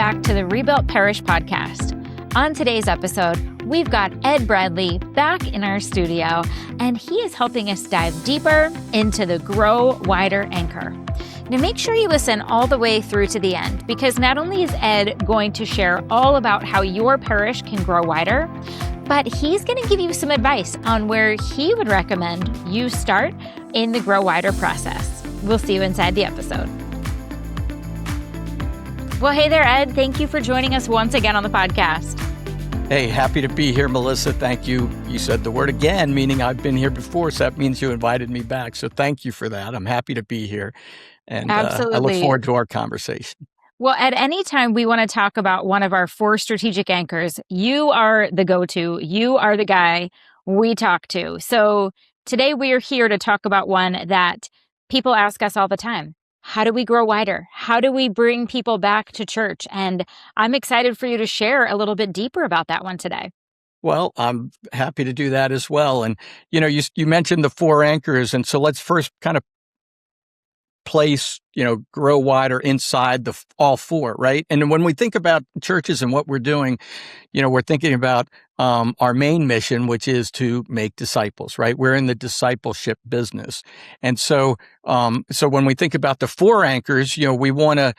back to the Rebuilt Parish Podcast. On today's episode, we've got Ed Bradley back in our studio, and he is helping us dive deeper into the Grow Wider anchor. Now make sure you listen all the way through to the end, because not only is Ed going to share all about how your parish can grow wider, but he's going to give you some advice on where he would recommend you start in the Grow Wider process. We'll see you inside the episode. Well, hey there, Ed. Thank you for joining us once again on the podcast. Hey, happy to be here, Melissa. Thank you. You said the word again, meaning I've been here before, so that means you invited me back. So thank you for that. I'm happy to be here, and I look forward to our conversation. Well, at any time we want to talk about one of our 4 strategic anchors, you are the go-to. You are the guy we talk to. So today we are here to talk about one that people ask us all the time. How do we grow wider? How do we bring people back to church? And I'm excited for you to share a little bit deeper about that one today. Well, I'm happy to do that as well. And, you mentioned the 4 anchors. And so let's first kind of place, grow wider inside all 4, right? And when we think about churches and what we're doing, we're thinking about our main mission, which is to make disciples, right? We're in the discipleship business. And so when we think about the 4 anchors, we want to,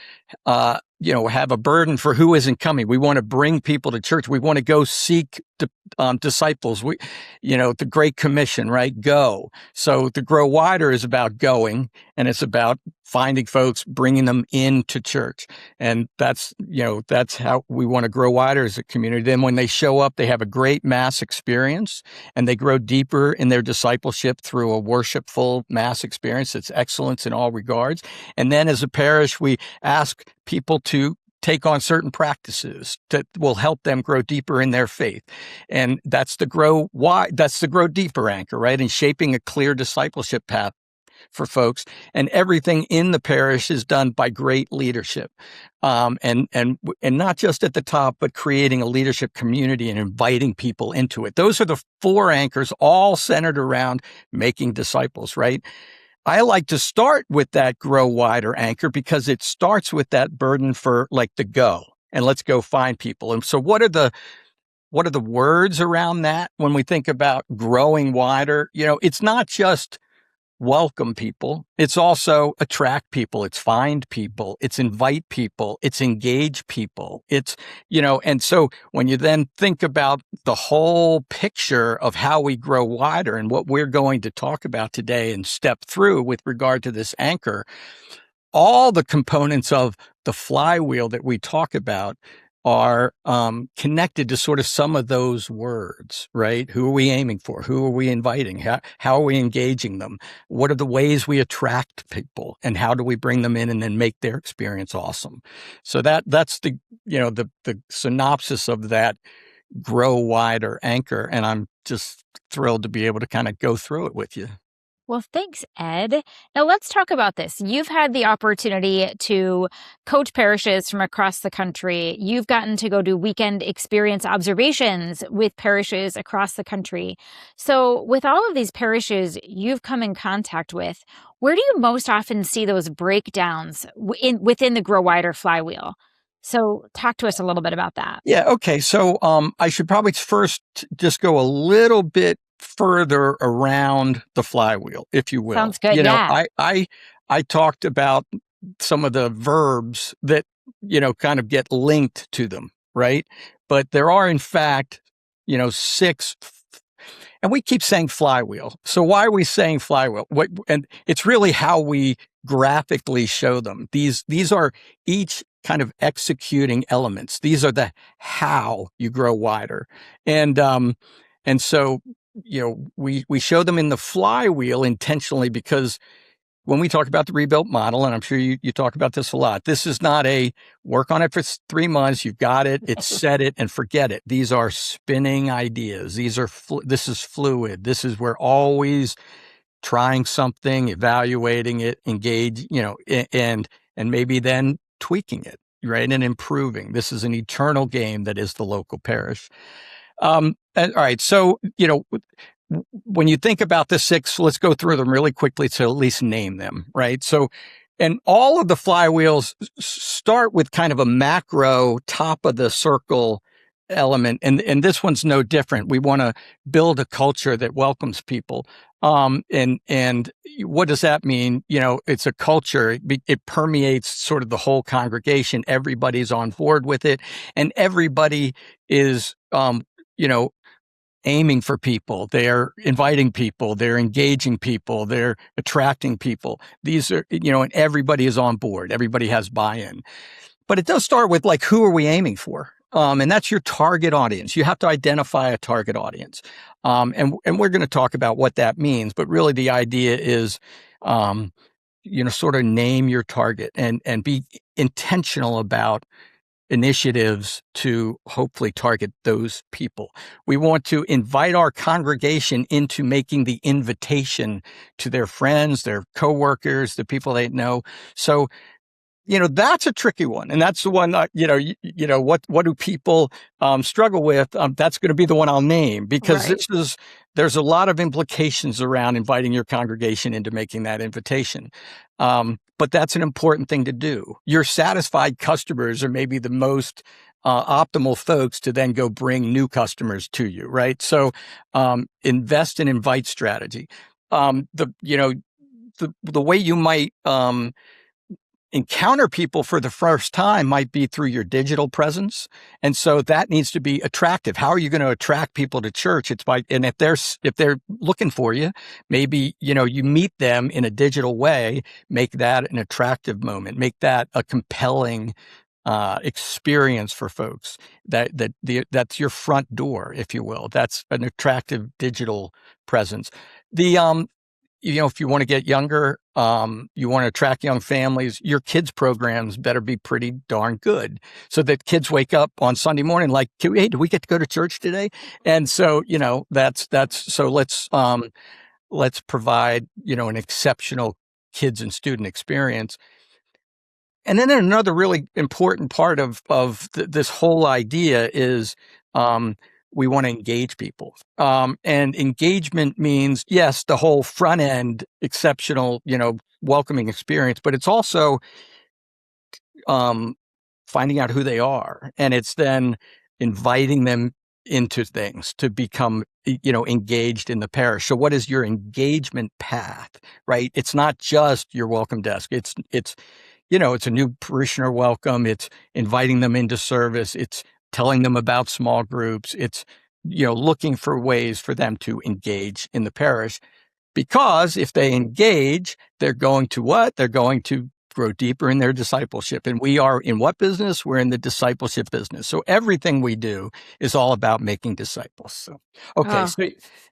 have a burden for who isn't coming. We want to bring people to church. We want to go seek disciples. The Great Commission, right? Go. So the Grow Wider is about going, and it's about finding folks, bringing them into church. And that's how we want to grow wider as a community. Then when they show up, they have a great mass experience, and they grow deeper in their discipleship through a worshipful mass experience that's excellence in all regards. And then as a parish, we ask people to take on certain practices that will help them grow deeper in their faith. And that's the grow deeper anchor, right? And shaping a clear discipleship path for folks. And everything in the parish is done by great leadership. And not just at the top, but creating a leadership community and inviting people into it. Those are the 4 anchors, all centered around making disciples, right? I like to start with that grow wider anchor because it starts with that burden for the go, and let's go find people. And so what are the words around that when we think about growing wider? It's not just welcome people. It's also attract people. It's find people. It's invite people. It's engage people. It's, and so when you then think about the whole picture of how we grow wider and what we're going to talk about today and step through with regard to this anchor, all the components of the flywheel that we talk about are connected to sort of some of those words, right? Who are we aiming for? Who are we inviting? How are we engaging them? What are the ways we attract people? And how do we bring them in and then make their experience awesome? So that's the synopsis of that grow wider anchor. And I'm just thrilled to be able to kind of go through it with you. Well, thanks, Ed. Now let's talk about this. You've had the opportunity to coach parishes from across the country. You've gotten to go do weekend experience observations with parishes across the country. So with all of these parishes you've come in contact with, where do you most often see those breakdowns within the Grow Wider flywheel? So talk to us a little bit about that. Yeah, okay. So I should probably first just go a little bit further around the flywheel, if you will. Sounds good. I talked about some of the verbs that, kind of get linked to them, right? But there are, in fact, 6, and we keep saying flywheel. So why are we saying flywheel? And it's really how we graphically show them. These are each kind of executing elements. These are the how you grow wider. And so, we show them in the flywheel intentionally because when we talk about the rebuilt model, and I'm sure you talk about this a lot, this is not a work on it for 3 months, you've got it, it's set it, and forget it. These are spinning ideas. This is fluid. We're always trying something, evaluating it, engage, and maybe then tweaking it, right, and improving. This is an eternal game that is the local parish. All right. So, when you think about the 6, let's go through them really quickly to at least name them, right? So And all of the flywheels start with kind of a macro top of the circle element. And this one's no different. We want to build a culture that welcomes people. And what does that mean? It's a culture. It permeates sort of the whole congregation. Everybody's on board with it, and everybody is, aiming for people. They're inviting people. They're engaging people. They're attracting people. These are, and everybody is on board. Everybody has buy-in. But it does start with, like, who are we aiming for? And that's your target audience. You have to identify a target audience. And we're going to talk about what that means. But really the idea is, sort of name your target and be intentional about initiatives to hopefully target those people. We want to invite our congregation into making the invitation to their friends, their coworkers, the people they know. So, that's a tricky one. And that's the one, what do people struggle with? That's going to be the one I'll name, because Right. there's a lot of implications around inviting your congregation into making that invitation. But that's an important thing to do. Your satisfied customers are maybe the most optimal folks to then go bring new customers to you, right? So invest in invite strategy. The way you might encounter people for the first time might be through your digital presence. And so that needs to be attractive. How are you going to attract people to church? And if they're looking for you, maybe, you meet them in a digital way, make that an attractive moment, make that a compelling experience for folks. That's your front door, if you will. That's an attractive digital presence. If you want to get younger, you want to attract young families, your kids' programs better be pretty darn good, so that kids wake up on Sunday morning like, hey, do we get to go to church today? And so, so let's provide, an exceptional kids and student experience. And then another really important part of this whole idea is, we want to engage people. And engagement means, yes, the whole front end, exceptional, welcoming experience, but it's also finding out who they are. And it's then inviting them into things to become, engaged in the parish. So what is your engagement path, right? It's not just your welcome desk. It's a new parishioner welcome. It's inviting them into service. It's telling them about small groups. It's, looking for ways for them to engage in the parish, because if they engage, they're going to what? They're going to grow deeper in their discipleship. And we are in what business? We're in the discipleship business. So everything we do is all about making disciples. So, okay. Oh,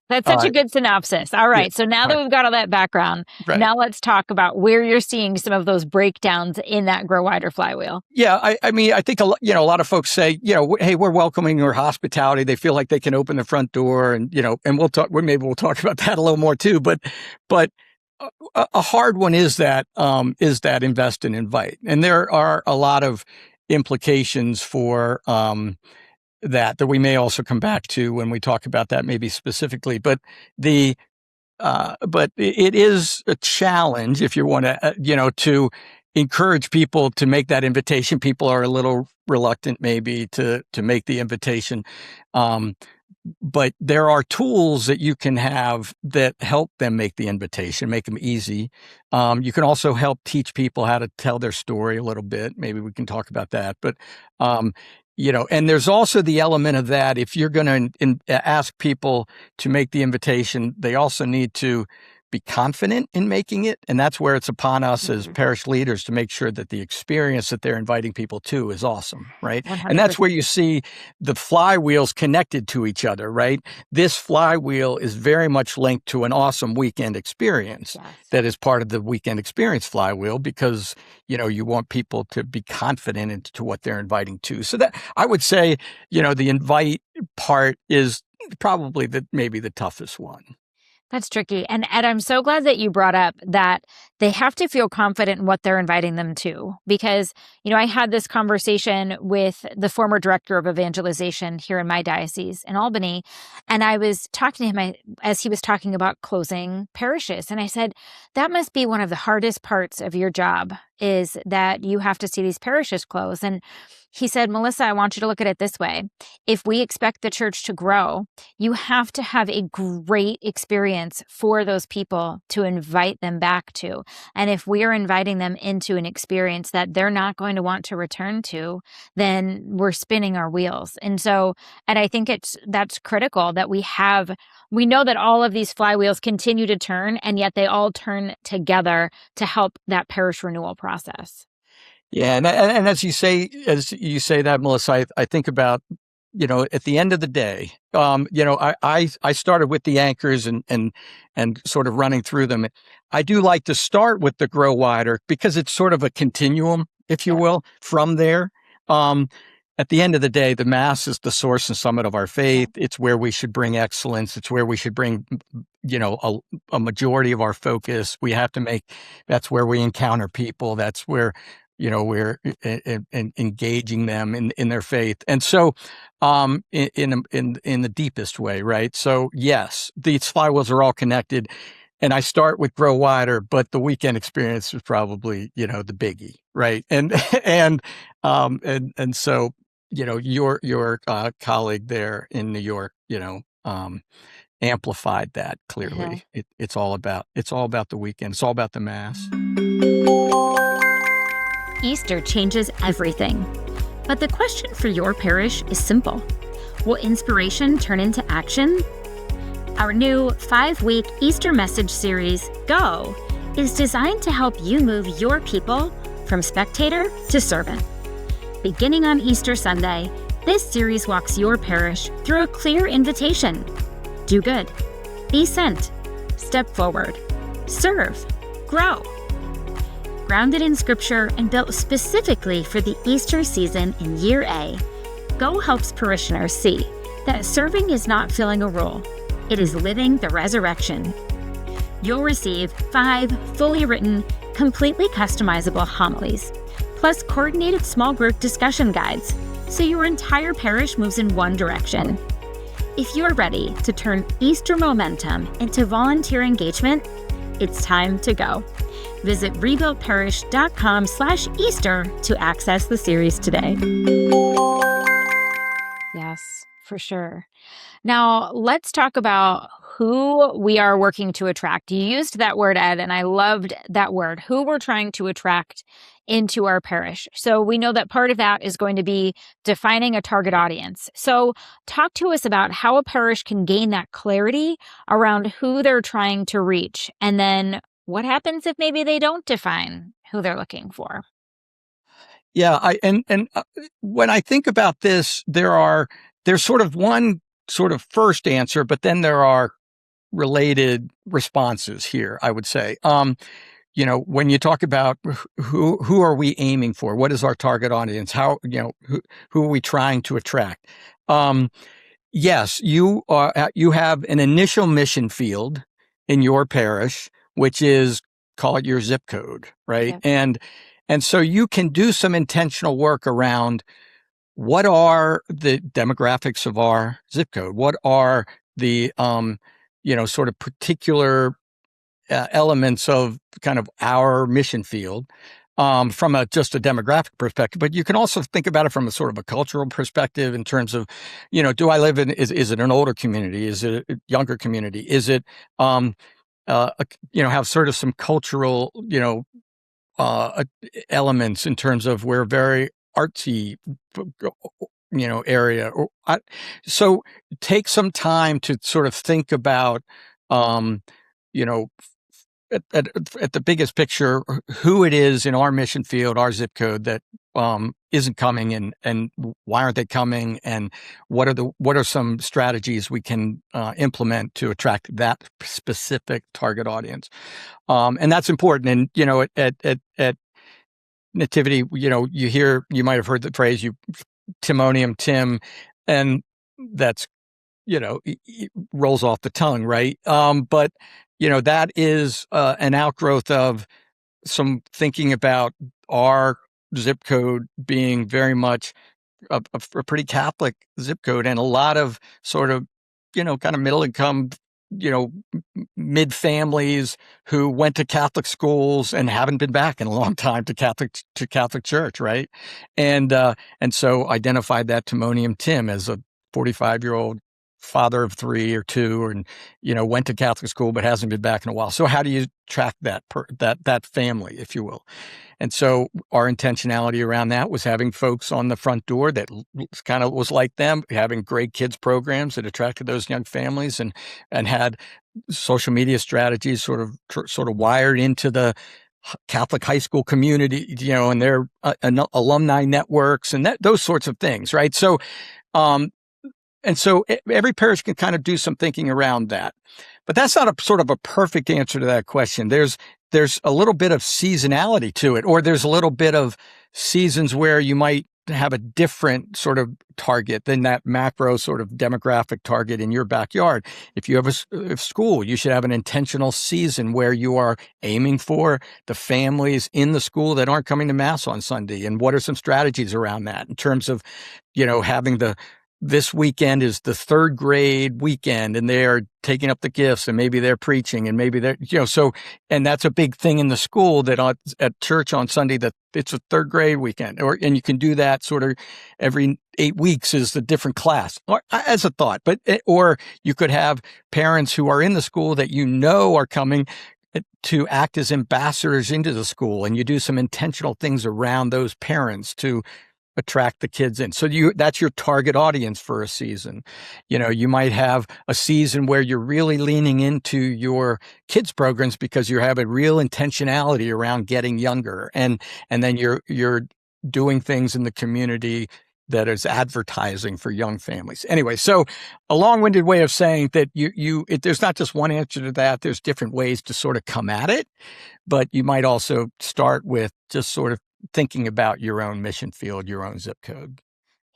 that's such a good synopsis. All right. Yeah, So now that we've got all that background, right. Now let's talk about where you're seeing some of those breakdowns in that grow wider flywheel. Yeah. I mean, I think a lot of folks say, hey, we're welcoming your hospitality. They feel like they can open the front door, and, and maybe we'll talk about that a little more too. But a hard one is that invest and invite. And there are a lot of implications for, that we may also come back to when we talk about that maybe specifically, but it is a challenge if you want to, to encourage people to make that invitation. People are a little reluctant maybe to make the invitation. But there are tools that you can have that help them make the invitation, make them easy. You can also help teach people how to tell their story a little bit. Maybe we can talk about that. But, and there's also the element of that. If you're going to ask people to make the invitation, they also need to be confident in making it. And that's where it's upon us as parish leaders to make sure that the experience that they're inviting people to is awesome, right? 100%. And that's where you see the flywheels connected to each other, right? This flywheel is very much linked to an awesome weekend experience. Yes. That is part of the weekend experience flywheel, because, you want people to be confident into what they're inviting to. So that, I would say, the invite part is probably maybe the toughest one. That's tricky. And Ed, I'm so glad that you brought up that they have to feel confident in what they're inviting them to. Because, I had this conversation with the former director of evangelization here in my diocese in Albany. And I was talking to him as he was talking about closing parishes. And I said, that must be one of the hardest parts of your job, is that you have to see these parishes close. And he said, Melissa, I want you to look at it this way. If we expect the church to grow, you have to have a great experience for those people to invite them back to. And if we are inviting them into an experience that they're not going to want to return to, then we're spinning our wheels. And I think that's critical that we know that all of these flywheels continue to turn, and yet they all turn together to help that parish renewal process. Yeah, and as you say that, Melissa, I think about, at the end of the day, I started with the anchors and sort of running through them. I do like to start with the grow wider because it's sort of a continuum, if you will, from there. At the end of the day, the Mass is the source and summit of our faith. It's where we should bring excellence. It's where we should bring, a majority of our focus. That's where we encounter people. That's where we're engaging them in their faith. And so, in the deepest way, right? So yes, these flywheels are all connected, and I start with grow wider, but the weekend experience was probably, the biggie, right? And so, your colleague there in New York, amplified that clearly. Uh-huh. It's all about the weekend. It's all about the Mass. Easter changes everything. But the question for your parish is simple. Will inspiration turn into action? Our new 5-week Easter message series, Go, is designed to help you move your people from spectator to servant. Beginning on Easter Sunday, this series walks your parish through a clear invitation. Do good. Be sent. Step forward. Serve. Grow. Grounded in Scripture and built specifically for the Easter season in Year A, Go helps parishioners see that serving is not filling a role. It is living the resurrection. You'll receive 5 fully written, completely customizable homilies, plus coordinated small group discussion guides, so your entire parish moves in one direction. If you're ready to turn Easter momentum into volunteer engagement, it's time to go. Visit rebuiltparish.com/Easter to access the series today. Yes, for sure. Now, let's talk about who we are working to attract. You used that word, Ed, and I loved that word, who we're trying to attract into our parish. So we know that part of that is going to be defining a target audience. So talk to us about how a parish can gain that clarity around who they're trying to reach. And then what happens if maybe they don't define who they're looking for? Yeah, when I think about this, there's sort of one sort of first answer, but then there are related responses here, I would say. When you talk about who are we aiming for? What is our target audience? How, who are we trying to attract? Yes, you have an initial mission field in your parish, which is, call it your zip code, right? Yeah. And so you can do some intentional work around what are the demographics of our zip code? What are the, sort of particular elements of kind of our mission field from just a demographic perspective? But you can also think about it from a sort of a cultural perspective in terms of, do I live in, is it an older community? Is it a younger community? Is it, have sort of some cultural, elements in terms of we're very artsy, area. So take some time to sort of think about, at the biggest picture, who it is in our mission field, our zip code that isn't coming, and why aren't they coming, and what are some strategies we can implement to attract that specific target audience, and that's important. And at Nativity, you might have heard the phrase Timonium Tim, and that's rolls off the tongue, right? But that is an outgrowth of some thinking about our zip code being very much a pretty Catholic zip code, and a lot of sort of, kind of middle income, mid families who went to Catholic schools and haven't been back in a long time to Catholic church, right? And so identified that Timonium Tim as a 45-year-old father of 3 or 2, and went to Catholic school but hasn't been back in a while. So how do you track that family, if you will? And so our intentionality around that was having folks on the front door that kind of was like them, having great kids programs that attracted those young families, and had social media strategies sort of wired into the Catholic high school community, and their alumni networks and those sorts of things, right? So, and so every parish can kind of do some thinking around that. But that's not a sort of a perfect answer to that question. There's a little bit of seasonality to it, or there's a little bit of seasons where you might have a different sort of target than that macro sort of demographic target in your backyard. If you have a school, you should have an intentional season where you are aiming for the families in the school that aren't coming to Mass on Sunday. And what are some strategies around that in terms of, having this weekend is the 3rd grade weekend, and they're taking up the gifts, and maybe they're preaching, and maybe they're, so, and that's a big thing in the school that at church on Sunday, that it's a 3rd grade weekend, and you can do that sort of every 8 weeks is the different class, or as a thought, or you could have parents who are in the school that are coming to act as ambassadors into the school, and you do some intentional things around those parents to attract the kids in. So that's your target audience for a season. You might have a season where you're really leaning into your kids programs because you have a real intentionality around getting younger. And then you're doing things in the community that is advertising for young families. Anyway, so a long-winded way of saying that there's not just one answer to that. There's different ways to sort of come at it, but you might also start with just sort of thinking about your own mission field, your own zip code.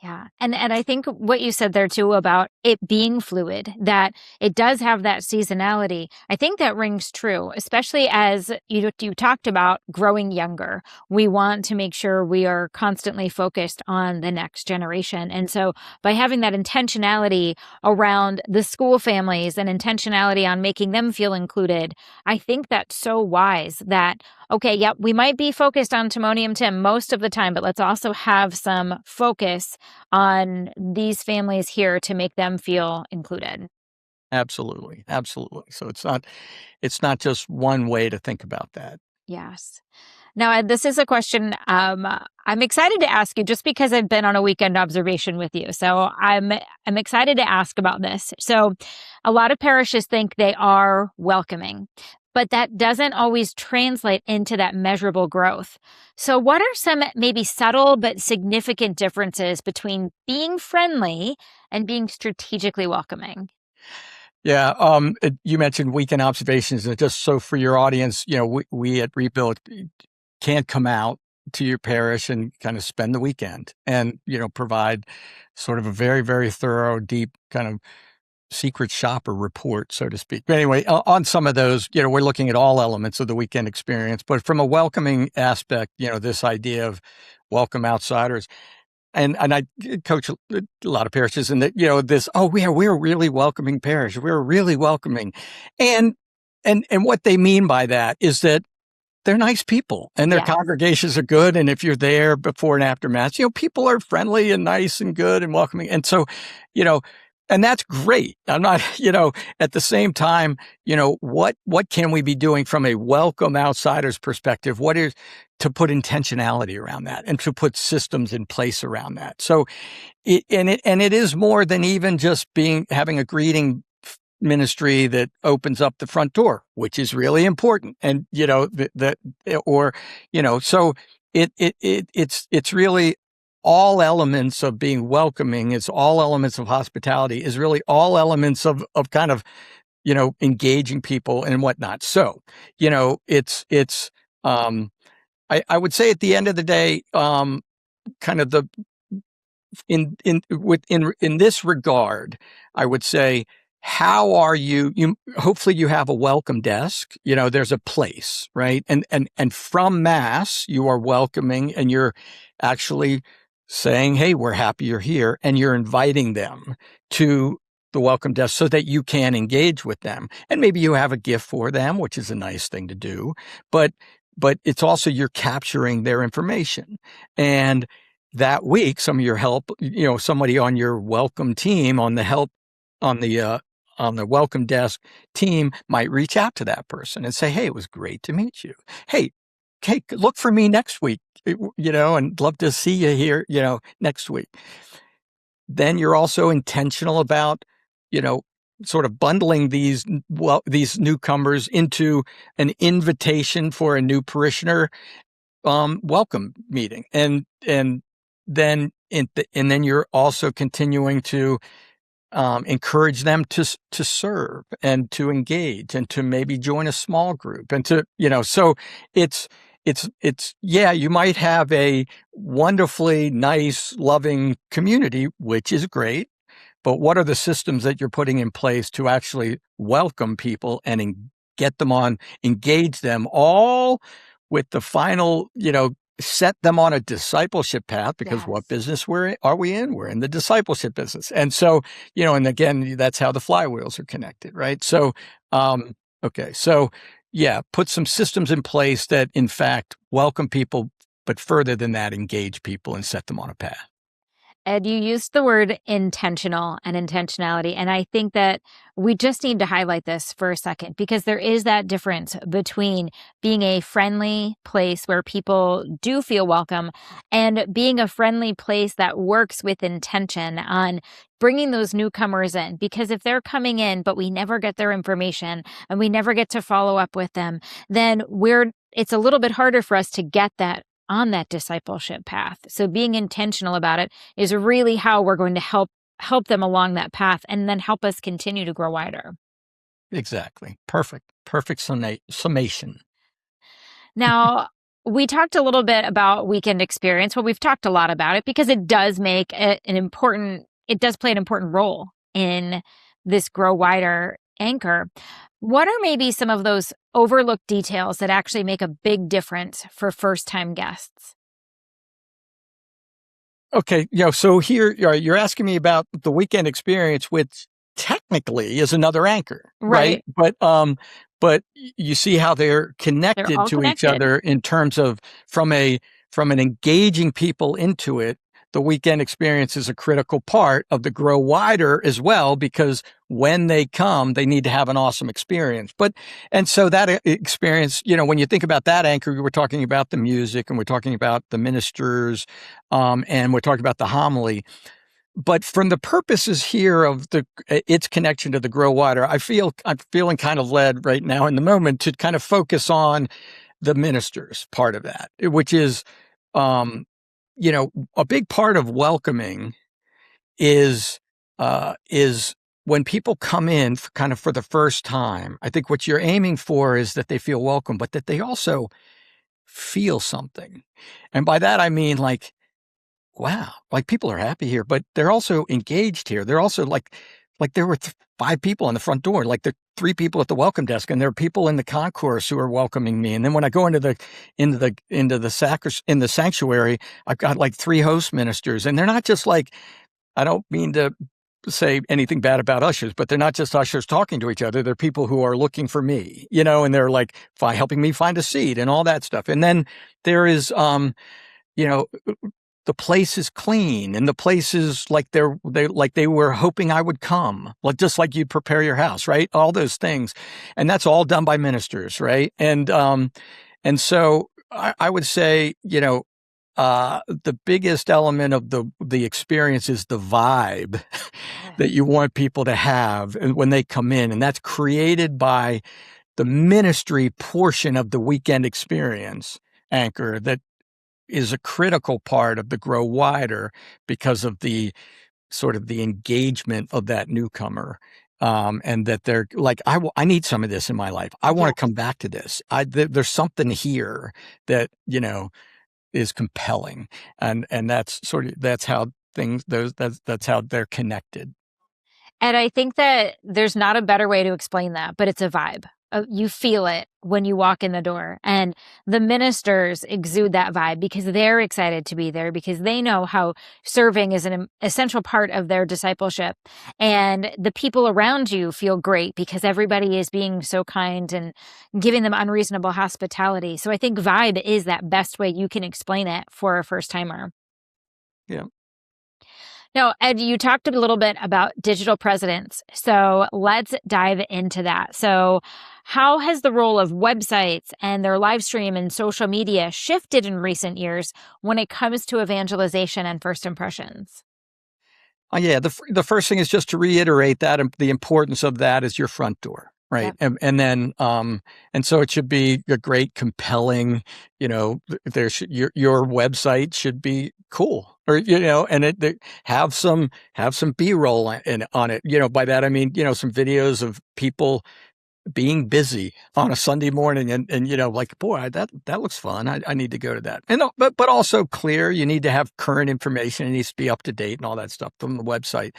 Yeah. And I think what you said there too about it being fluid, that it does have that seasonality, I think that rings true, especially as you talked about growing younger. We want to make sure we are constantly focused on the next generation. And so by having that intentionality around the school families and intentionality on making them feel included, I think that's so wise that, okay, yep, we might be focused on Timonium Tim most of the time, but let's also have some focus on these families here to make them feel included. Absolutely. So it's not just one way to think about that. Yes. Now, this is a question I'm excited to ask you just because I've been on a weekend observation with you. So I'm excited to ask about this. So a lot of parishes think they are welcoming, but that doesn't always translate into that measurable growth. So what are some maybe subtle but significant differences between being friendly and being strategically welcoming? Yeah, you mentioned weekend observations, and just so for your audience, we at Rebuilt can't come out to your parish and kind of spend the weekend and, provide sort of a very, very thorough, deep kind of secret shopper report, so to speak. But anyway, on some of those, we're looking at all elements of the weekend experience, but from a welcoming aspect, this idea of welcome outsiders. And I coach a lot of parishes, and that, we're a really welcoming parish. We're really welcoming. And what they mean by that is that they're nice people and their congregations are good. And if you're there before and after Mass, people are friendly and nice and good and welcoming. And so, and that's great. I'm not, at the same time, what can we be doing from a welcome outsider's perspective? What is to put intentionality around that and to put systems in place around that? So it is more than even just having a greeting ministry that opens up the front door, which is really important. And, so it's really all elements of being welcoming. It's all elements of hospitality, is really all elements of kind of, engaging people and whatnot. So, I would say at the end of the day, kind of in this regard, I would say, how are you, hopefully you have a welcome desk, there's a place, right? And from Mass, you are welcoming and you're actually saying, hey, we're happy you're here. And you're inviting them to the welcome desk so that you can engage with them. And maybe you have a gift for them, which is a nice thing to do, but it's also you're capturing their information. And that week, some of your help, somebody on your welcome team on the welcome desk team might reach out to that person and say, hey, it was great to meet you. Hey, look for me next week, and love to see you here, next week. Then you're also intentional about, sort of bundling these newcomers into an invitation for a new parishioner welcome meeting. And then you're also continuing to encourage them to serve and to engage and to maybe join a small group and to, so it's, you might have a wonderfully nice, loving community, which is great, but what are the systems that you're putting in place to actually welcome people and get them on, engage them all with the final, set them on a discipleship path, because Yes. what business are we in? We're in the discipleship business. And so, and again, that's how the flywheels are connected, right? So, okay. So put some systems in place that in fact welcome people, but further than that, engage people and set them on a path. Ed, you used the word intentional and intentionality. And I think that we just need to highlight this for a second, because there is that difference between being a friendly place where people do feel welcome and being a friendly place that works with intention on bringing those newcomers in. Because if they're coming in, but we never get their information and we never get to follow up with them, then it's a little bit harder for us to get that on that discipleship path. So being intentional about it is really how we're going to help them along that path and then help us continue to grow wider. Exactly. Perfect summation. Now, we talked a little bit about weekend experience. Well, we've talked a lot about it because it does play an important role in this grow wider anchor. What are maybe some of those overlooked details that actually make a big difference for first-time guests? Okay, so here you're asking me about the weekend experience, which technically is another anchor, right? But you see how they're connected to each other in terms of from an engaging people into it. The weekend experience is a critical part of the grow wider as well, because when they come, they need to have an awesome experience. And so that experience, when you think about that anchor, we're talking about the music and we're talking about the ministers, and we're talking about the homily. But from the purposes here of its connection to the grow wider, I'm feeling kind of led right now in the moment to kind of focus on the ministers part of that, which is, a big part of welcoming is when people come in for the first time. I think what you're aiming for is that they feel welcome, but that they also feel something. And by that, I mean like, wow, like people are happy here, but they're also engaged here. They're also like there were 5 people on the front door, like there are 3 people at the welcome desk, and there are people in the concourse who are welcoming me. And then when I go into the sanctuary, I've got like 3 host ministers, and they're not just like, I don't mean to say anything bad about ushers, but they're not just ushers talking to each other. They're people who are looking for me, and they're like helping me find a seat and all that stuff. And then there is, the place is clean, and the place is like they were hoping I would come, like just like you prepare your house, right? All those things, and that's all done by ministers, right? And so I would say, the biggest element of the experience is the vibe that you want people to have when they come in, and that's created by the ministry portion of the weekend experience anchor that is a critical part of the grow wider because of the sort of the engagement of that newcomer. And that they're like, I need some of this in my life. I want to come back to this. There's something here that, is compelling. And that's how things, that's how they're connected. And I think that there's not a better way to explain that, but it's a vibe. You feel it when you walk in the door. And the ministers exude that vibe because they're excited to be there, because they know how serving is an essential part of their discipleship. And the people around you feel great because everybody is being so kind and giving them unreasonable hospitality. So I think vibe is that best way you can explain it for a first timer. Yeah. Now, Ed, you talked a little bit about digital presence. So let's dive into that. So how has the role of websites and their live stream and social media shifted in recent years when it comes to evangelization and first impressions? Yeah, the first thing is just to reiterate that the importance of that is your front door, right? Yep. And then and so it should be a great, compelling. Your website should be cool, or and have some B-roll on it. By that I mean some videos of people being busy on a Sunday morning and like, boy, that looks fun. I need to go to that. And but also clear, you need to have current information. It needs to be up to date and all that stuff from the website.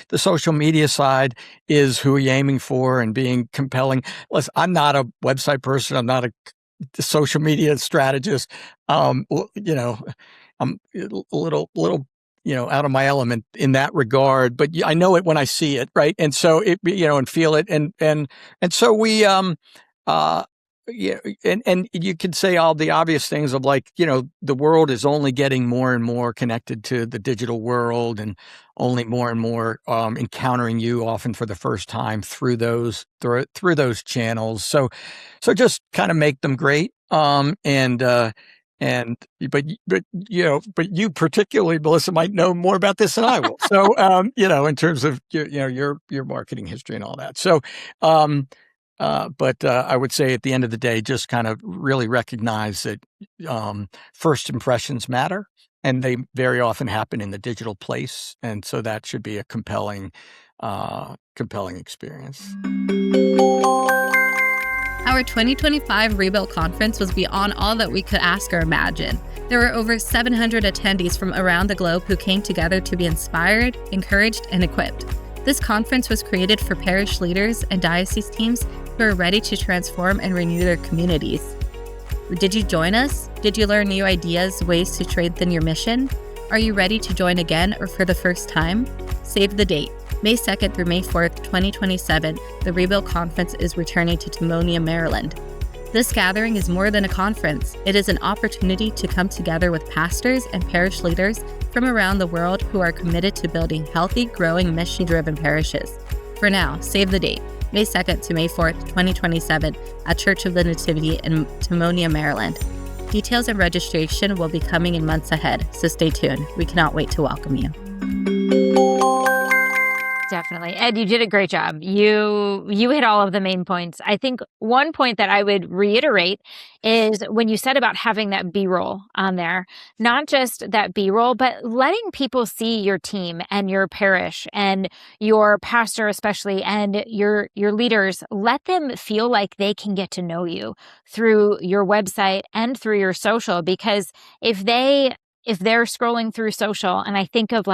The social media side is who you're aiming for and being compelling. Listen, I'm not a website person. I'm not a social media strategist. I'm a little out of my element in that regard, but I know it when I see it, right? And so and feel it, and so we, yeah, and you could say all the obvious things of like, the world is only getting more and more connected to the digital world, and only more and more encountering you often for the first time through those channels. So just kind of make them great, but you particularly, Melissa, might know more about this than I will. So, in terms of your marketing history and all that. So, but I would say at the end of the day, just kind of really recognize that first impressions matter, and they very often happen in the digital place, and so that should be a compelling experience. Our 2025 Rebuilt Conference was beyond all that we could ask or imagine. There were over 700 attendees from around the globe who came together to be inspired, encouraged, and equipped. This conference was created for parish leaders and diocese teams who are ready to transform and renew their communities. Did you join us? Did you learn new ideas, ways to strengthen your mission? Are you ready to join again or for the first time? Save the date. May 2nd through May 4th, 2027, the Rebuilt Conference is returning to Timonium, Maryland. This gathering is more than a conference. It is an opportunity to come together with pastors and parish leaders from around the world who are committed to building healthy, growing, mission-driven parishes. For now, save the date, May 2nd to May 4th, 2027, at Church of the Nativity in Timonium, Maryland. Details and registration will be coming in months ahead, so stay tuned. We cannot wait to welcome you. Definitely. Ed, you did a great job. You hit all of the main points. I think one point that I would reiterate is when you said about having that B-roll on there, not just that B-roll, but letting people see your team and your parish and your pastor especially and your leaders. Let them feel like they can get to know you through your website and through your social, because if they're scrolling through social, and I think of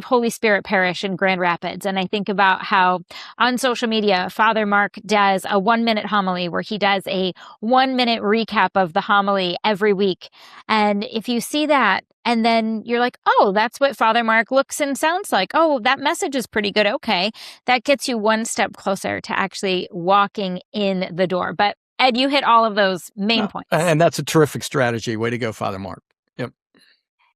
Holy Spirit Parish in Grand Rapids, and I think about how on social media, Father Mark does a 1-minute homily where he does a 1-minute recap of the homily every week. And if you see that, and then you're like, oh, that's what Father Mark looks and sounds like. Oh, that message is pretty good. Okay. That gets you one step closer to actually walking in the door. But Ed, you hit all of those main points. And that's a terrific strategy. Way to go, Father Mark.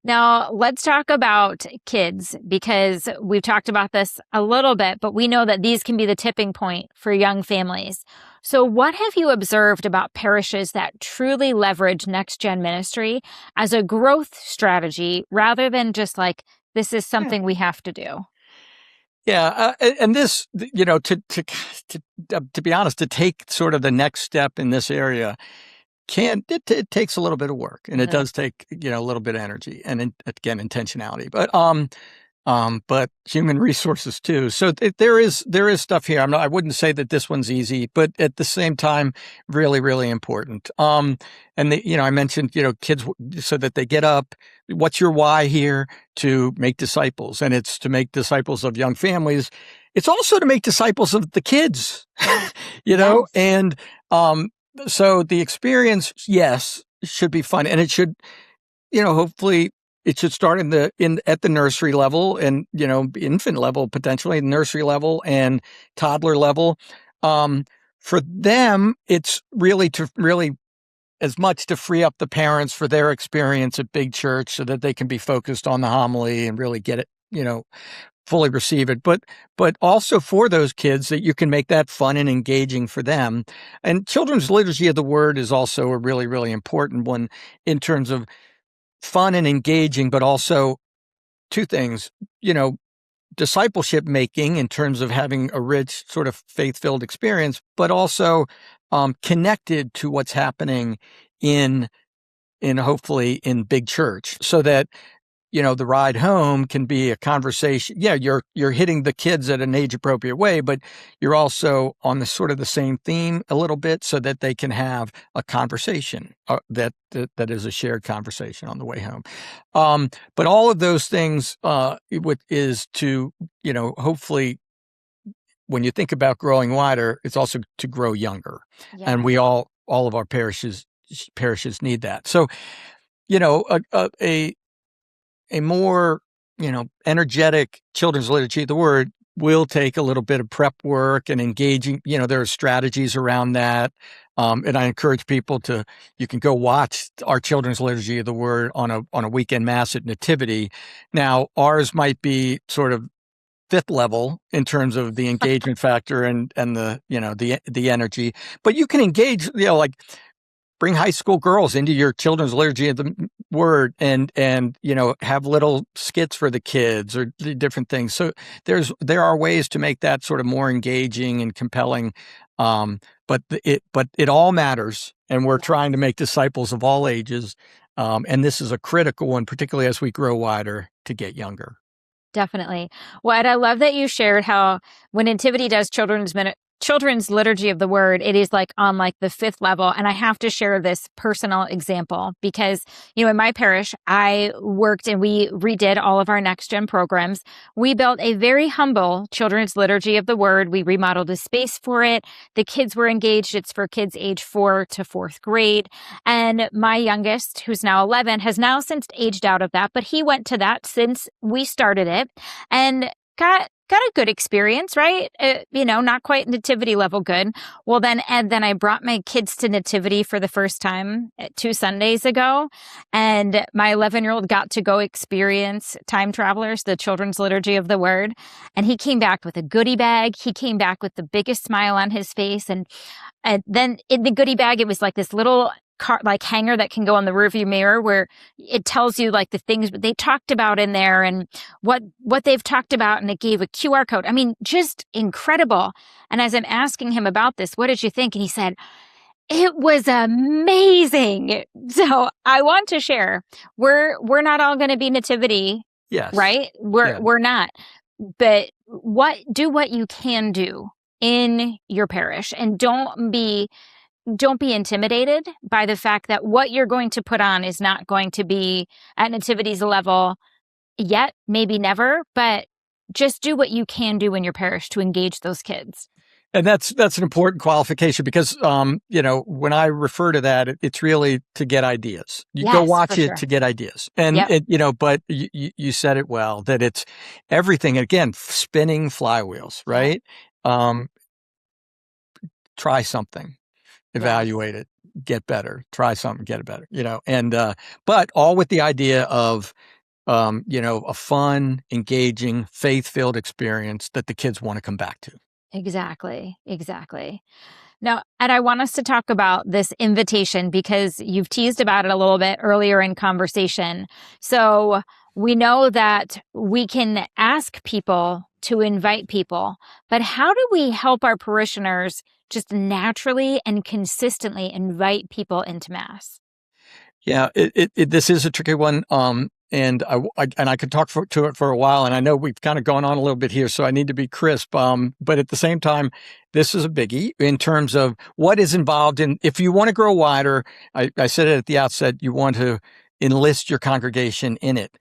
Now, let's talk about kids, because we've talked about this a little bit, but we know that these can be the tipping point for young families. So what have you observed about parishes that truly leverage next-gen ministry as a growth strategy rather than just like, this is something we have to do? Yeah, and this, to be honest, to take sort of the next step in this area, it takes a little bit of work, and it does take a little bit of energy and again intentionality. But but human resources too. So there is stuff here. I wouldn't say that this one's easy, but at the same time, really, really important. And I mentioned, kids, so that they get up. What's your why here? To make disciples, and it's to make disciples of young families. It's also to make disciples of the kids, Yes. and so the experience, yes, should be fun, and it should, hopefully. It should start at the nursery level and, infant level, potentially nursery level and toddler level. For them, it's really as much to free up the parents for their experience at big church so that they can be focused on the homily and really get it, fully receive it. But also for those kids that you can make that fun and engaging for them. And children's liturgy of the word is also a really, really important one in terms of fun and engaging, but also two things, discipleship making in terms of having a rich sort of faith-filled experience, but also connected to what's happening in hopefully in big church, so that the ride home can be a conversation. Yeah, you're hitting the kids at an age-appropriate way, but you're also on the sort of the same theme a little bit, so that they can have a conversation that is a shared conversation on the way home. But all of those things is to, hopefully, when you think about growing wider, it's also to grow younger, and we all of our parishes need that. So, a more, energetic children's liturgy of the word will take a little bit of prep work and engaging. There are strategies around that. And I encourage people you can go watch our children's liturgy of the word on a weekend mass at Nativity. Now, ours might be sort of fifth level in terms of the engagement factor and the, the energy, but you can engage, like, bring high school girls into your children's liturgy of the word and have little skits for the kids or different things. So there are ways to make that sort of more engaging and compelling. But it all matters, and we're trying to make disciples of all ages. And this is a critical one, particularly as we grow wider, to get younger. Definitely. Well, and I love that you shared how when Nativity does children's liturgy of the word, it is like on like the fifth level. And I have to share this personal example because, in my parish, I worked and we redid all of our next gen programs. We built a very humble children's liturgy of the word. We remodeled a space for it. The kids were engaged. It's for kids age 4 to 4th grade. And my youngest, who's now 11, has now since aged out of that, but he went to that since we started it and got a good experience, right? Not quite nativity level good. Well, then I brought my kids to nativity for the first time 2 Sundays ago. And my 11-year-old got to go experience Time Travelers, the children's liturgy of the word. And he came back with a goodie bag. He came back with the biggest smile on his face. And then in the goodie bag, it was like this little hanger that can go on the rearview mirror where it tells you like the things they talked about in there and what they've talked about. And it gave a QR code. I mean, just incredible. And as I'm asking him about this, what did you think? And he said, it was amazing. So I want to share, we're not all going to be nativity. Yes. Right? We're not, but do what you can do in your parish, and don't be intimidated by the fact that what you're going to put on is not going to be at nativity's level yet, maybe never, but just do what you can do in your parish to engage those kids. And that's an important qualification because, when I refer to that, it's really to get ideas. You go watch it to get ideas. And, but you said it well, that it's everything, again, spinning flywheels, right? Try something. Evaluate it, get better, try something, get it better, but all with the idea of, a fun, engaging, faith-filled experience that the kids want to come back to. Exactly. Now, and I want us to talk about this invitation because you've teased about it a little bit earlier in conversation. So we know that we can ask people to invite people, but how do we help our parishioners just naturally and consistently invite people into Mass? Yeah, this is a tricky one. and I could talk to it for a while, and I know we've kind of gone on a little bit here, so I need to be crisp. But at the same time, this is a biggie in terms of what is involved in, if you want to grow wider, I said it at the outset, you want to enlist your congregation in it.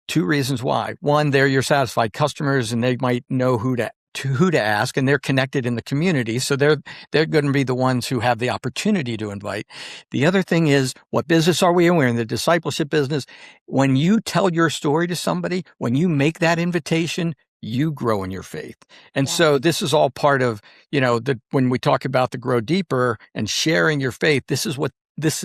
2 reasons why. One, they're your satisfied customers, and they might know who to ask, and they're connected in the community. So they're going to be the ones who have the opportunity to invite. The other thing is, what business are we in? We're in the discipleship business. When you tell your story to somebody, when you make that invitation, you grow in your faith. And so this is all part of, when we talk about the grow deeper and sharing your faith, this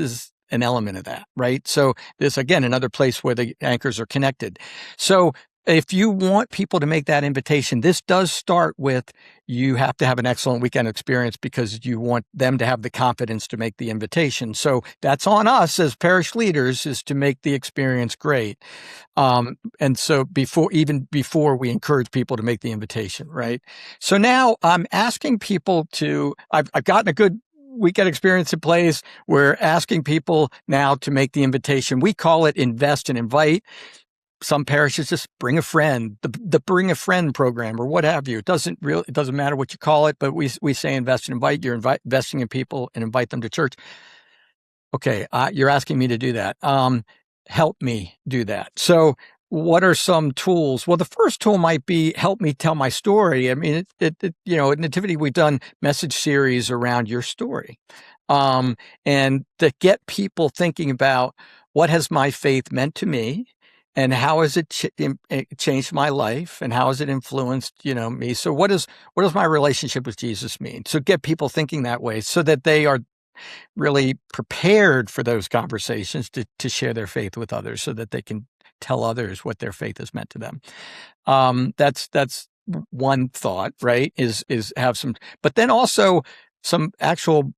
is an element of that, right? So this, again, another place where the anchors are connected. So if you want people to make that invitation, this does start with, you have to have an excellent weekend experience because you want them to have the confidence to make the invitation. So that's on us as parish leaders, is to make the experience great. And so before we encourage people to make the invitation, right? So now I'm asking people I've gotten a good weekend experience in place. We're asking people now to make the invitation. We call it invest and invite. Some parishes just bring a friend, the bring a friend program or what have you. It doesn't matter what you call it, but we say invest and invite. You're investing in people and invite them to church. Okay, you're asking me to do that. Help me do that. So what are some tools? Well, the first tool might be help me tell my story. I mean, at Nativity, we've done message series around your story. And to get people thinking about, what has my faith meant to me? And how has it changed my life? And how has it influenced, me? So what does my relationship with Jesus mean? So get people thinking that way so that they are really prepared for those conversations to share their faith with others, so that they can tell others what their faith has meant to them. That's one thought, right? Is have some, but then also some actual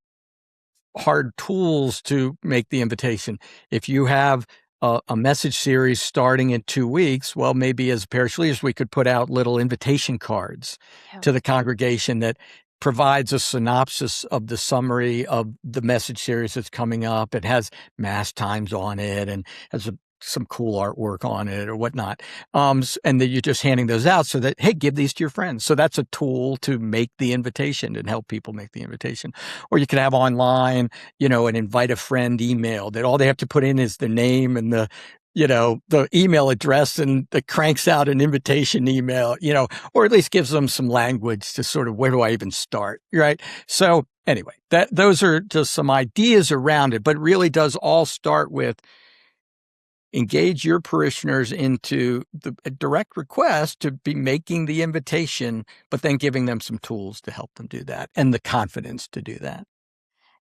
hard tools to make the invitation. If you have a message series starting in 2 weeks, well, maybe as parish leaders, we could put out little invitation cards to the congregation that provides a synopsis of the summary of the message series that's coming up. It has mass times on it and has some cool artwork on it or whatnot. And that you're just handing those out so that, hey, give these to your friends. So that's a tool to make the invitation and help people make the invitation. Or you could have online, an invite a friend email that all they have to put in is the name and the email address, and it cranks out an invitation email, or at least gives them some language to sort of, where do I even start? Right. So anyway, those are just some ideas around it, but it really does all start with engage your parishioners into a direct request to be making the invitation, but then giving them some tools to help them do that and the confidence to do that.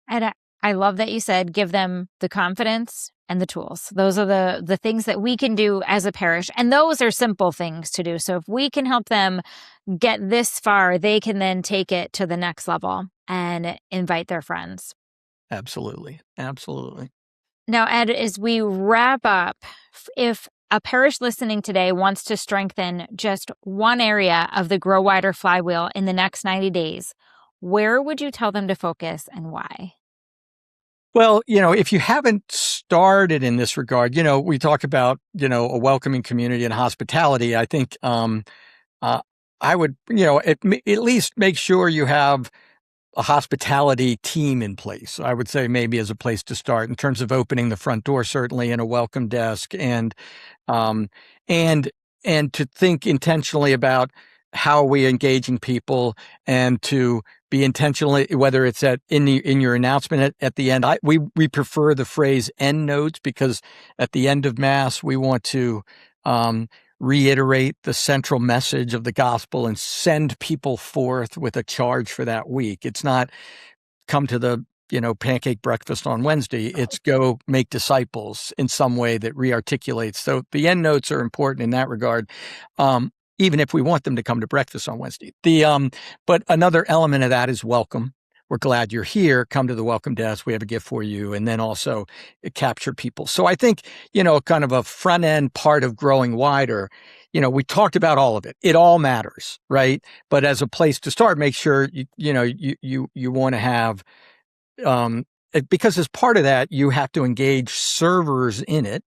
And I love that you said, give them the confidence and the tools. Those are the things that we can do as a parish. And those are simple things to do. So if we can help them get this far, they can then take it to the next level and invite their friends. Absolutely. Absolutely. Now, Ed, as we wrap up, if a parish listening today wants to strengthen just one area of the Grow Wider flywheel in the next 90 days, where would you tell them to focus and why? Well, if you haven't started in this regard, we talk about, a welcoming community and hospitality. I think I would, at least make sure you have a hospitality team in place. I would say maybe as a place to start in terms of opening the front door, certainly, and a welcome desk, and to think intentionally about how are we engaging people, and to be intentionally, whether it's in your announcement at the end. We prefer the phrase end notes, because at the end of Mass we want to reiterate the central message of the gospel and send people forth with a charge for that week. It's not come to the pancake breakfast on Wednesday. It's go make disciples in some way that rearticulates. So the end notes are important in that regard. Even if we want them to come to breakfast on Wednesday. But another element of that is welcome. We're glad you're here. Come to the welcome desk. We have a gift for you. And then also capture people. So I think, kind of a front end part of growing wider, we talked about all of it. It all matters, right? But as a place to start, make sure you want to have, because as part of that, you have to engage servers in it.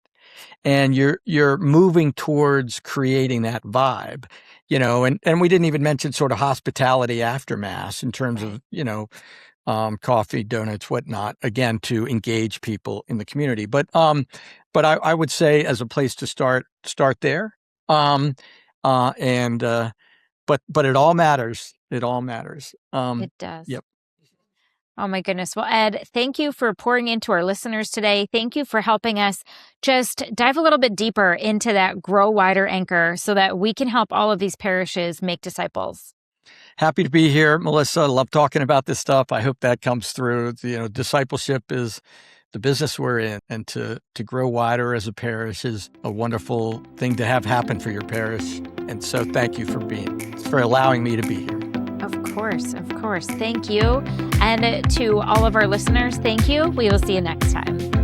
and you're moving towards creating that vibe, and we didn't even mention sort of hospitality after Mass in terms of, coffee, donuts, whatnot, again, to engage people in the community. But I would say as a place to start there. But it all matters. It all matters. It does. Yep. Oh my goodness. Well, Ed, thank you for pouring into our listeners today. Thank you for helping us just dive a little bit deeper into that grow wider anchor so that we can help all of these parishes make disciples. Happy to be here, Melissa. I love talking about this stuff. I hope that comes through. Discipleship is the business we're in, and to grow wider as a parish is a wonderful thing to have happen for your parish. And so thank you for allowing me to be here. Of course. Thank you. And to all of our listeners, thank you. We will see you next time.